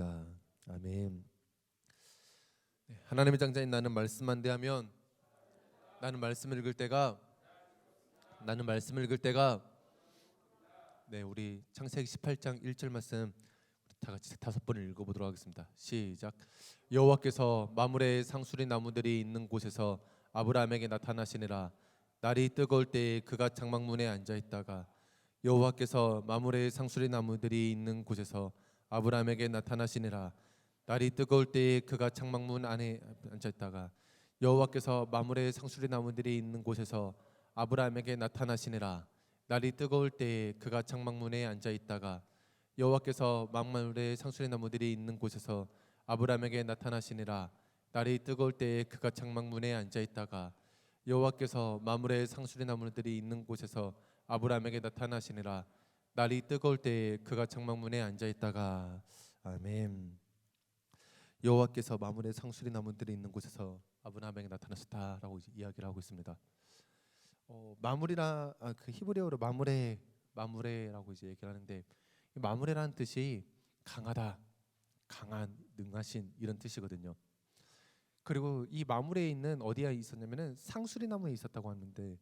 기도드립니다. 아멘. 네, 하나님의 장자인 나는 말씀만 대하면 나는 말씀을 읽을 때가 네, 우리 창세기 18장 1절 말씀 다 같이 5번을 읽어보도록 하겠습니다. 시작. 여호와께서 마므레 상수리 나무들이 있는 곳에서 아브라함에게 나타나시니라. 날이 뜨거울 때에 그가 장막문에 앉아 있다가 여호와께서 마므레 상수리 나무들이 있는 곳에서 아브라함에게 나타나시니라. 날이 뜨거울 때에 그가 장막문 안에 앉아 있다가 여호와께서 마므레 상수리 나무들이 있는 곳에서 아브라함에게 나타나시니라. 날이 뜨거울 때에 그가 장막문에 앉아 있다가 여호와께서 마므레 상수리 나무들이 있는 곳에서 아브라함에게 나타나시니라. 날이 뜨거울 때에 그가 장막문에 앉아 있다가 여호와께서 마므레 상수리 나무들이 있는 곳에서 아브라함에게 나타나시니라. 날이 뜨거울 때에 그가 장막문에 앉아 있다가 아멘. 여호와께서 마므레 상수리 나무들이 있는 곳에서 아브라함에게 나타나셨다라고 이야기를 하고 있습니다. 그 히브리어로 마므레라고 이제 얘기를 하는데, 이 마므레라는 뜻이 강하다, 강한, 능하신 이런 뜻이거든요. 그리고 이 마므레에 있는 어디에 있었냐면은 상수리 나무에 있었다고 하는데,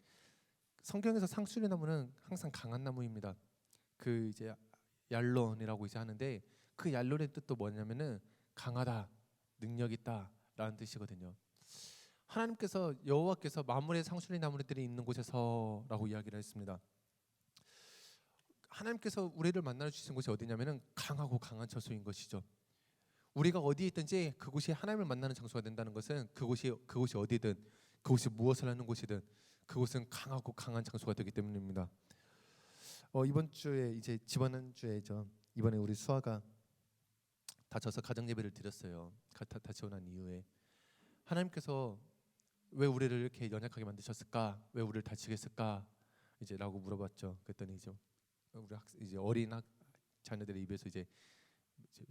성경에서 상수리 나무는 항상 강한 나무입니다. 그 이제 얄론이라고 이제 하는데, 그 얄론의 뜻도 뭐냐면은 강하다, 능력 있다라는 뜻이거든요. 하나님께서 여호와께서 마므레 상수리 나무들이 있는 곳에서라고 이야기를 했습니다. 하나님께서 우리를 만나 주신 곳이 어디냐면은 강하고 강한 처소인 것이죠. 우리가 어디에 있든지 그곳이 하나님을 만나는 장소가 된다는 것은 그곳이 어디든, 그곳이 무엇을 하는 곳이든 그곳은 강하고 강한 장소가 되기 때문입니다. 이번 주에 이제 지난 주에죠. 이번에 우리 수아가 다쳐서 가정 예배를 드렸어요. 다치고 난 이후에 하나님께서 왜 우리를 이렇게 연약하게 만드셨을까? 왜 우리를 다치게 했을까? 이제라고 물어봤죠. 그랬더니 이제 어린 자녀들의 입에서 이제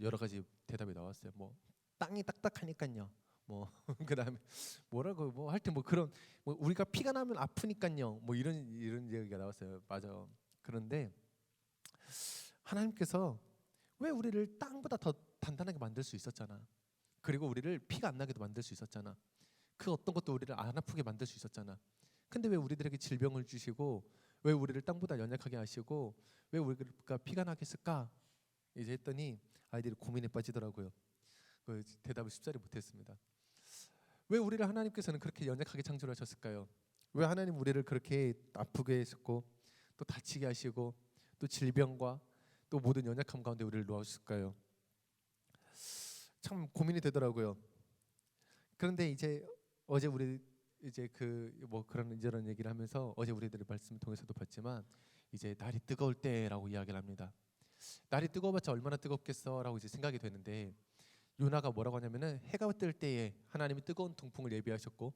여러 가지 대답이 나왔어요. 뭐 땅이 딱딱하니까요. 뭐 그다음에 뭐라고 뭐 할 때 뭐 그런 뭐 우리가 피가 나면 아프니까요. 뭐 이런 얘기가 나왔어요. 맞아. 그런데 하나님께서 왜 우리를 땅보다 더 단단하게 만들 수 있었잖아. 그리고 우리를 피가 안 나게도 만들 수 있었잖아. 그 어떤 것도 우리를 안 아프게 만들 수 있었잖아. 근데 왜 우리들에게 질병을 주시고 왜 우리를 땅보다 연약하게 하시고 왜 우리가 피가 나게 했을까? 이제 했더니 아이들이 고민에 빠지더라고요. 그 대답을 쉽사리 못했습니다. 왜 우리를 하나님께서는 그렇게 연약하게 창조하셨을까요? 왜 하나님 우리를 그렇게 아프게 했었고 또 다치게 하시고 또 질병과 또 모든 연약함 가운데 우리를 놓으셨을까요? 참 고민이 되더라고요. 그런데 이제 어제 우리 이제 그 뭐 그런 이런 얘기를 하면서 어제 우리들의 말씀을 통해서도 봤지만 이제 날이 뜨거울 때라고 이야기를 합니다. 날이 뜨거워봤자 얼마나 뜨겁겠어라고 이제 생각이 되는데, 요나가 뭐라고 하냐면은 해가 뜰 때에 하나님이 뜨거운 동풍을 예비하셨고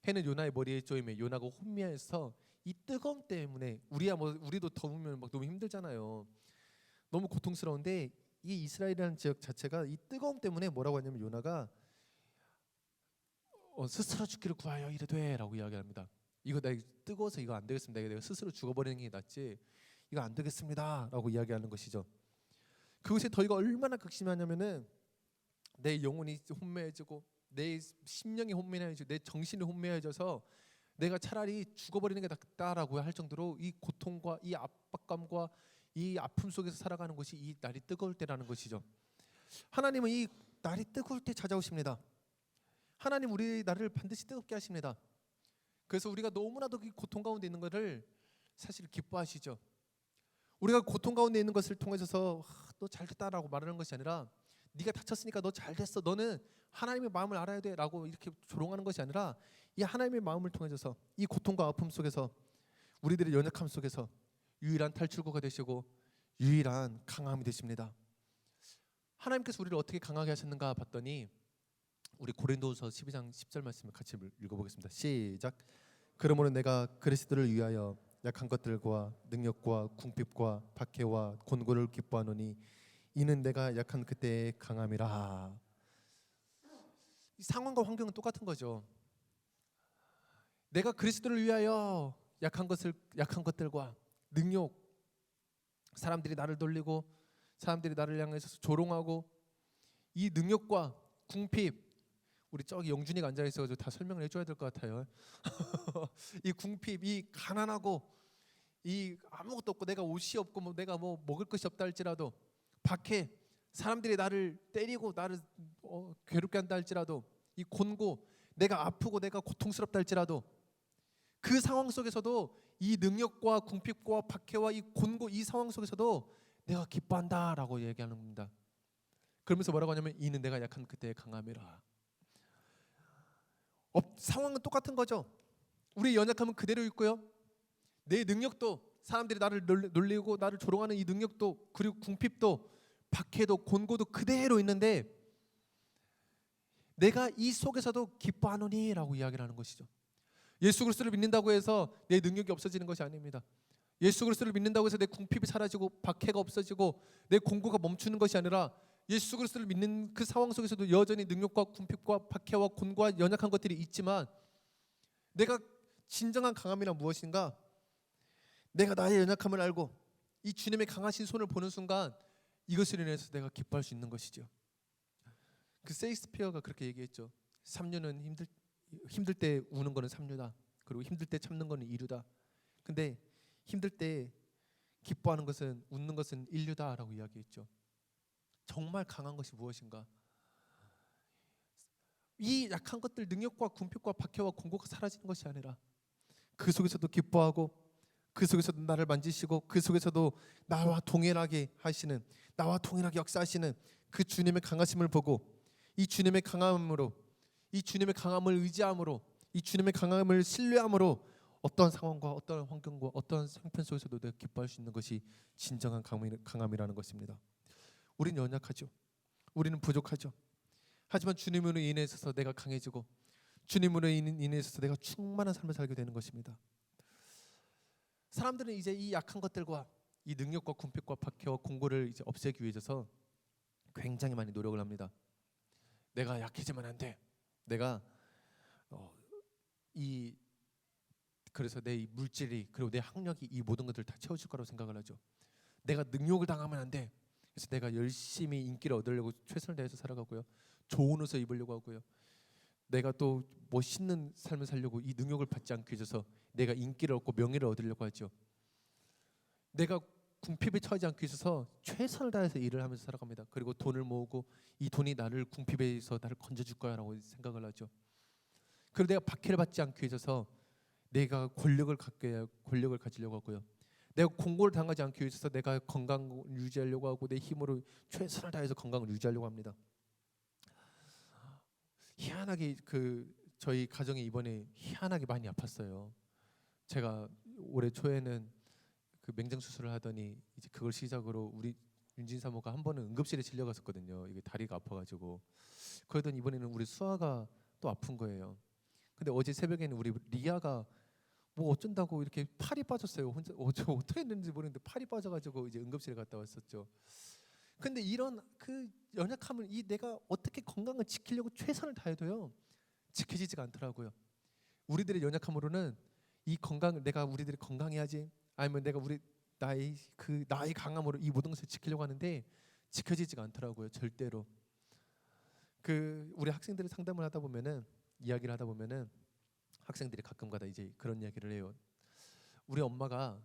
해는 요나의 머리에 쪼이며 요나가 혼미해서 이 뜨거움 때문에 우리도 더우면 막 너무 힘들잖아요. 너무 고통스러운데 이 이스라엘이라는 지역 자체가 이 뜨거움 때문에 뭐라고 하냐면 요나가 스스로 죽기를 구하여 이르되라고 이야기합니다. 이거 나 뜨거워서 이거 안 되겠습니다. 내가 스스로 죽어버리는 게 낫지 이거 안 되겠습니다라고 이야기하는 것이죠. 그것이 더이가 얼마나 극심하냐면은 내 영혼이 혼미해지고 내 심령이 혼미해지고 내 정신이 혼미해져서 내가 차라리 죽어버리는 게 낫다라고 할 정도로 이 고통과 이 압박감과 이 아픔 속에서 살아가는 것이 이 날이 뜨거울 때라는 것이죠. 하나님은 이 날이 뜨거울 때 찾아오십니다. 하나님 우리 나를 반드시 뜨겁게 하십니다. 그래서 우리가 너무나도 그 고통 가운데 있는 것을 사실 기뻐하시죠. 우리가 고통 가운데 있는 것을 통해서 너 잘됐다라고 말하는 것이 아니라 네가 다쳤으니까 너 잘됐어. 너는 하나님의 마음을 알아야 돼라고 이렇게 조롱하는 것이 아니라 이 하나님의 마음을 통해서 이 고통과 아픔 속에서 우리들의 연약함 속에서 유일한 탈출구가 되시고 유일한 강함이 되십니다. 하나님께서 우리를 어떻게 강하게 하셨는가 봤더니 우리 고린도후서 12장 10절 말씀을 같이 읽어보겠습니다. 시작. 그러므로 내가 그리스도를 위하여 약한 것들과 능력과 궁핍과 박해와 곤고를 기뻐하노니 이는 내가 약한 그때의 강함이라. 이 상황과 환경은 똑같은 거죠. 내가 그리스도를 위하여 약한 것들과 능력, 사람들이 나를 돌리고 사람들이 나를 향해서 조롱하고 이 능력과 궁핍, 우리 저기 영준이가 앉아 있어가지고 다 설명을 해줘야 될 것 같아요. 이 궁핍, 이 가난하고 이 아무것도 없고 내가 옷이 없고 뭐 내가 뭐 먹을 것이 없다 할지라도 밖에 사람들이 나를 때리고 나를 괴롭게 한다 할지라도 이 곤고 내가 아프고 내가 고통스럽다 할지라도 그 상황 속에서도 이 능력과 궁핍과 박해와 이 곤고 이 상황 속에서도 내가 기뻐한다라고 얘기하는 겁니다. 그러면서 뭐라고 하냐면 이는 내가 약한 그때의 강함이라. 상황은 똑같은 거죠. 우리 연약함은 그대로 있고요. 내 능력도 사람들이 나를 놀리고 나를 조롱하는 이 능력도 그리고 궁핍도 박해도 곤고도 그대로 있는데 내가 이 속에서도 기뻐하노니라고 이야기를 하는 것이죠. 예수 그리스도를 믿는다고 해서 내 능력이 없어지는 것이 아닙니다. 예수 그리스도를 믿는다고 해서 내 궁핍이 사라지고 박해가 없어지고 내 곤고가 멈추는 것이 아니라 예수 그리스도를 믿는 그 상황 속에서도 여전히 능력과 궁핍과 박해와 곤고와 연약한 것들이 있지만 내가 진정한 강함이란 무엇인가? 내가 나의 연약함을 알고 이 주님의 강하신 손을 보는 순간 이것을 인해서 내가 기뻐할 수 있는 것이죠. 그 세익스피어가 그렇게 얘기했죠. 삼류는 힘들 때 우는 거는 삼류다. 그리고 힘들 때 참는 거는 이류다. 근데 힘들 때 기뻐하는 것은 웃는 것은 인류다라고 이야기했죠. 정말 강한 것이 무엇인가? 이 약한 것들 능력과 궁핍과 박해와 공고가 사라지는 것이 아니라 그 속에서도 기뻐하고 그 속에서도 나를 만지시고 그 속에서도 나와 동일하게 하시는 나와 동일하게 역사하시는 그 주님의 강하심을 보고 이 주님의 강함으로 이 주님의 강함을 의지함으로 이 주님의 강함을 신뢰함으로 어떤 상황과 어떤 환경과 어떤 형편 속에서도 내가 기뻐할 수 있는 것이 진정한 강함이라는 것입니다. 우리는 연약하죠. 우리는 부족하죠. 하지만 주님으로 인해 있어서 내가 강해지고 주님으로 인해 있어서 내가 충만한 삶을 살게 되는 것입니다. 사람들은 이제 이 약한 것들과 이 능력과 궁핍과 박해와 공고를 이제 없애기 위해서 굉장히 많이 노력을 합니다. 내가 약해지면 안 돼. 내가 그래서 내 이 물질이 그리고 내 학력이 이 모든 것들을 다 채워줄 거라고 생각을 하죠. 내가 능욕을 당하면 안 돼. 그래서 내가 열심히 인기를 얻으려고 최선을 다해서 살아가고요. 좋은 옷을 입으려고 하고요. 내가 또 멋있는 삶을 살려고 이 능욕을 받지 않게 해줘서 내가 인기를 얻고 명예를 얻으려고 하죠. 내가 궁핍에 처하지 않게 해줘서 최선을 다해서 일을 하면서 살아갑니다. 그리고 돈을 모으고 이 돈이 나를 궁핍에서 나를 건져줄 거야라고 생각을 하죠. 그리고 내가 박해를 받지 않게 해줘서 내가 권력을 가지려고 하고요. 내가 공고를 당하지 않기 위해서 내가 건강을 유지하려고 하고 내 힘으로 최선을 다해서 건강을 유지하려고 합니다. 희한하게 저희 가정이 이번에 희한하게 많이 아팠어요. 제가 올해 초에는 그 맹장 수술을 하더니 이제 그걸 시작으로 우리 윤진 사모가 한 번은 응급실에 실려갔었거든요. 이게 다리가 아파가지고. 그러더니 이번에는 우리 수아가 또 아픈 거예요. 근데 어제 새벽에는 우리 리아가 뭐 어쩐다고 이렇게 팔이 빠졌어요. 혼자 어떻게 했는지 모르겠는데 팔이 빠져가지고 이제 응급실에 갔다 왔었죠. 근데 이런 그 연약함을 내가 어떻게 건강을 지키려고 최선을 다해도요 지켜지지가 않더라고요. 우리들의 연약함으로는 이 건강을 내가 우리들이 건강해야지 아니면 내가 나의 강함으로 이 모든 것을 지키려고 하는데 지켜지지가 않더라고요. 절대로. 우리 학생들이 상담을 하다 보면은 이야기를 하다 보면은 학생들이 가끔가다 이제 그런 이야기를 해요. 우리 엄마가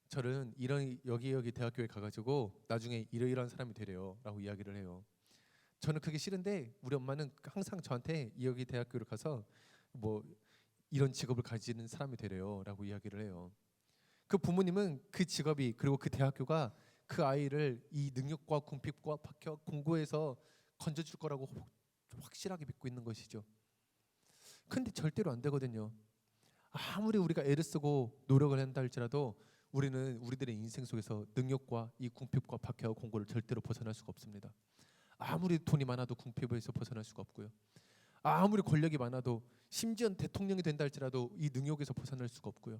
저는 여기 대학교에 가가지고 나중에 이러이러한 사람이 되래요라고 이야기를 해요. 저는 그게 싫은데 우리 엄마는 항상 저한테 여기 대학교를 가서 뭐 이런 직업을 가지는 사람이 되래요라고 이야기를 해요. 그 부모님은 그 직업이 그리고 그 대학교가 그 아이를 이 능력과 궁핍과 박해와 공고에서 건져줄 거라고 확실하게 믿고 있는 것이죠. 근데 절대로 안 되거든요. 아무리 우리가 애를 쓰고 노력을 한다 할지라도 우리는 우리들의 인생 속에서 능력과 이 궁핍과 박해와 공고를 절대로 벗어날 수가 없습니다. 아무리 돈이 많아도 궁핍에서 벗어날 수가 없고요. 아무리 권력이 많아도 심지어 대통령이 된다 할지라도 이 능력에서 벗어날 수가 없고요.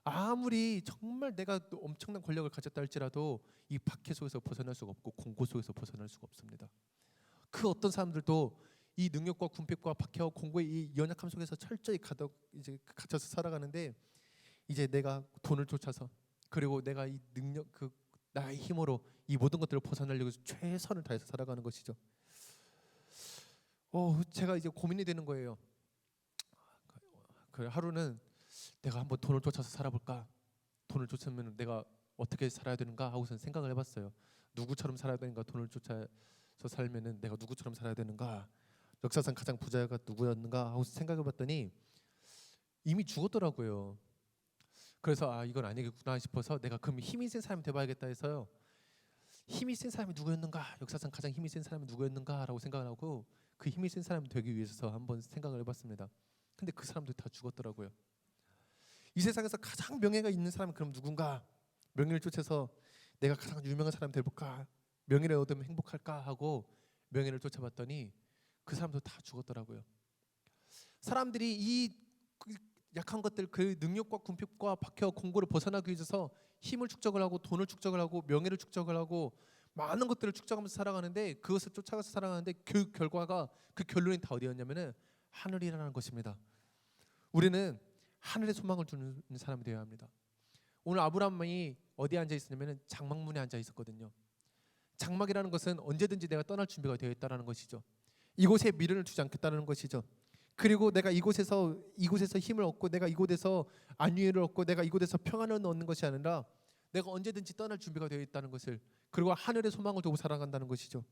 아무리 정말 내가 엄청난 권력을 가졌다 할지라도 이 박해 속에서 벗어날 수가 없고 공고 속에서 벗어날 수가 없습니다. 그 어떤 사람들도 이 능력과 궁핍과 박해와 공고의 이 연약함 속에서 철저히 갇혀서 살아가는데 이제 내가 돈을 쫓아서 그리고 내가 이 능력 나의 힘으로 이 모든 것들을 벗어나려고 최선을 다해서 살아가는 것이죠. 제가 이제 고민이 되는 거예요. 그 하루는 내가 한번 돈을 쫓아서 살아볼까? 돈을 쫓으면 내가 어떻게 살아야 되는가 하고선 생각을 해봤어요. 누구처럼 살아야 되는가? 돈을 쫓아서 살면은 내가 누구처럼 살아야 되는가? 역사상 가장 부자가 누구였는가 하고 생각해봤더니 이미 죽었더라고요. 그래서 이건 아니겠구나 싶어서 내가 그럼 힘이 센 사람이 돼봐야겠다 해서요. 힘이 센 사람이 누구였는가? 역사상 가장 힘이 센 사람이 누구였는가라고 생각을 하고 그 힘이 센 사람이 되기 위해서 한번 생각을 해봤습니다. 근데 그 사람들 다 죽었더라고요. 이 세상에서 가장 명예가 있는 사람은 그럼 누군가? 명예를 쫓아서 내가 가장 유명한 사람이 돼볼까? 명예를 얻으면 행복할까 하고 명예를 쫓아봤더니 그 사람도 다 죽었더라고요. 사람들이 그 약한 것들, 그 능력과 궁핍과 박해와 공고를 벗어나기 위해서 힘을 축적을 하고 돈을 축적을 하고 명예를 축적을 하고 많은 것들을 축적하면서 살아가는데 그것을 쫓아가서 살아가는데 그 결과가 그 결론이 다 어디였냐면은 하늘이라는 것입니다. 우리는 하늘에 소망을 두는 사람이 되어야 합니다. 오늘 아브라함이 어디에 앉아 있었냐면은 장막문에 앉아 있었거든요. 장막이라는 것은 언제든지 내가 떠날 준비가 되어 있다라는 것이죠. 이곳에 미련을 두지 않겠다는 것이죠. 그리고 내가 이곳에서 힘을 얻고 내가 이곳에서 안위를 얻고 내가 이곳에서 평안을 얻는 것이 아니라 내가 언제든지 떠날 준비가 되어 있다는 것을, 그리고 하늘의 소망을 두고 살아간다는 것이죠.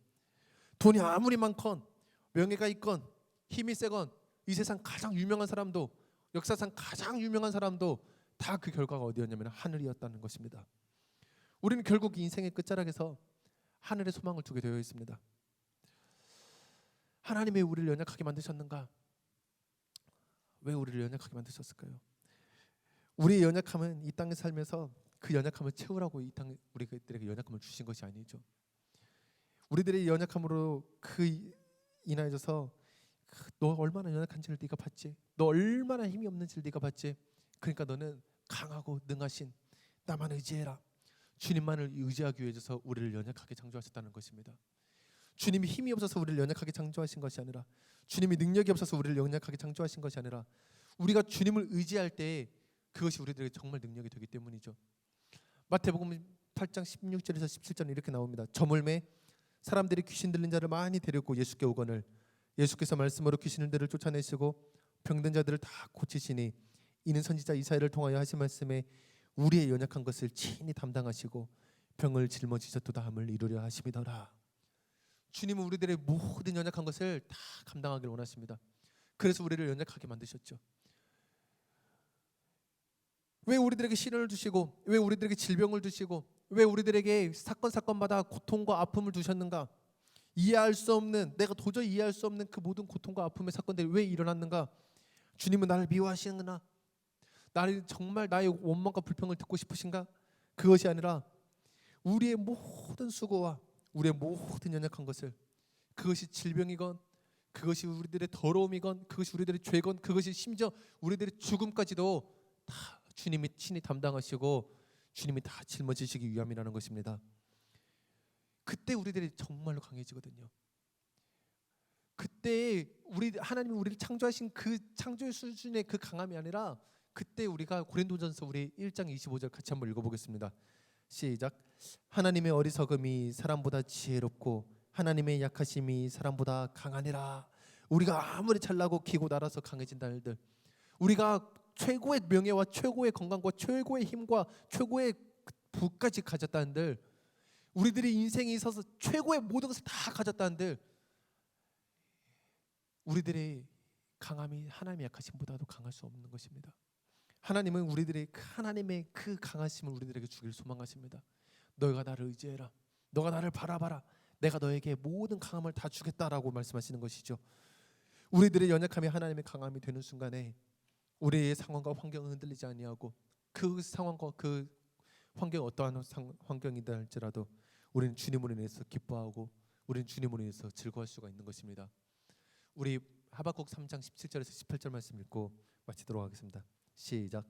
돈이 아무리 많건 명예가 있건 힘이 세건 이 세상 가장 유명한 사람도 역사상 가장 유명한 사람도 다 그 결과가 어디였냐면 하늘이었다는 것입니다. 우리는 결국 인생의 끝자락에서 하늘의 소망을 두게 되어 있습니다. 하나님이 우리를 연약하게 만드셨는가? 왜 우리를 연약하게 만드셨을까요? 우리의 연약함은 이 땅에 살면서 그 연약함을 채우라고 이 땅에 우리들에게 연약함을 주신 것이 아니죠. 우리들의 연약함으로 그 인하여져서 너 얼마나 연약한지를 네가 봤지? 너 얼마나 힘이 없는지를 네가 봤지? 그러니까 너는 강하고 능하신 나만 의지해라. 주님만을 의지하기 위해서 우리를 연약하게 창조하셨다는 것입니다. 주님이 힘이 없어서 우리를 연약하게 창조하신 것이 아니라, 주님이 능력이 없어서 우리를 연약하게 창조하신 것이 아니라, 우리가 주님을 의지할 때 그것이 우리들에게 정말 능력이 되기 때문이죠. 마태복음 8장 16절에서 17절은 이렇게 나옵니다. 저물매 사람들이 귀신 들린 자를 많이 데리고 예수께 오거늘 예수께서 말씀으로 귀신들을 쫓아내시고 병든 자들을 다 고치시니 이는 선지자 이사야를 통하여 하신 말씀에 우리의 연약한 것을 친히 담당하시고 병을 짊어지셨도다 함을 이루려 하심이더라. 주님은 우리들의 모든 연약한 것을 다 감당하기를 원하십니다. 그래서 우리를 연약하게 만드셨죠. 왜 우리들에게 시련을 주시고 왜 우리들에게 질병을 주시고 왜 우리들에게 사건마다 고통과 아픔을 두셨는가? 이해할 수 없는, 내가 도저히 이해할 수 없는 그 모든 고통과 아픔의 사건들이 왜 일어났는가? 주님은 나를 미워하시는구나. 나를 정말 나의 원망과 불평을 듣고 싶으신가? 그것이 아니라 우리의 모든 수고와 우리의 모든 연약한 것을, 그것이 질병이건 그것이 우리들의 더러움이건 그것이 우리들의 죄건 그것이 심지어 우리들의 죽음까지도 다 주님이 친히 담당하시고 주님이 다 짊어지시기 위함이라는 것입니다. 그때 우리들이 정말로 강해지거든요. 그때 하나님이 우리를 창조하신 그 창조의 수준의 그 강함이 아니라 그때 우리가 고린도전서 우리 1장 25절 같이 한번 읽어보겠습니다. 시작. 하나님의 어리석음이 사람보다 지혜롭고 하나님의 약하심이 사람보다 강하니라. 우리가 아무리 잘나고 기고 날아서 강해진다 일들, 우리가 최고의 명예와 최고의 건강과 최고의 힘과 최고의 부까지 가졌다 한들, 우리들이 인생에 있어서 최고의 모든 것을 다 가졌다 한들 우리들의 강함이 하나님의 약하심보다도 강할 수 없는 것입니다. 하나님은 우리들의 하나님의 그 강하심을 우리들에게 주기를 소망하십니다. 너희가 나를 의지해라. 너가 나를 바라봐라. 내가 너에게 모든 강함을 다 주겠다라고 말씀하시는 것이죠. 우리들의 연약함이 하나님의 강함이 되는 순간에 우리의 상황과 환경은 흔들리지 아니하고 그 상황과 그 환경이 어떠한 환경이다 할지라도 우리는 주님으로 인해서 기뻐하고 우리는 주님으로 인해서 즐거워할 수가 있는 것입니다. 우리 하박국 3장 17절에서 18절 말씀 읽고 마치도록 하겠습니다. 시작.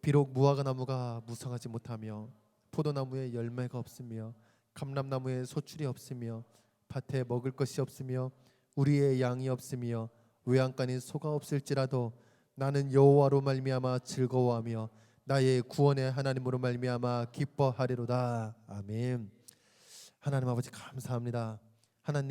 비록 무화과 나무가 무성하지 못하며 포도나무에 열매가 없으며 감람나무에 소출이 없으며 밭에 먹을 것이 없으며 우리의 양이 없으며 외양간에 소가 없을지라도 나는 여호와로 말미암아 즐거워하며 나의 구원의 하나님으로 말미암아 기뻐하리로다. 아멘. 하나님 아버지 감사합니다. 하나님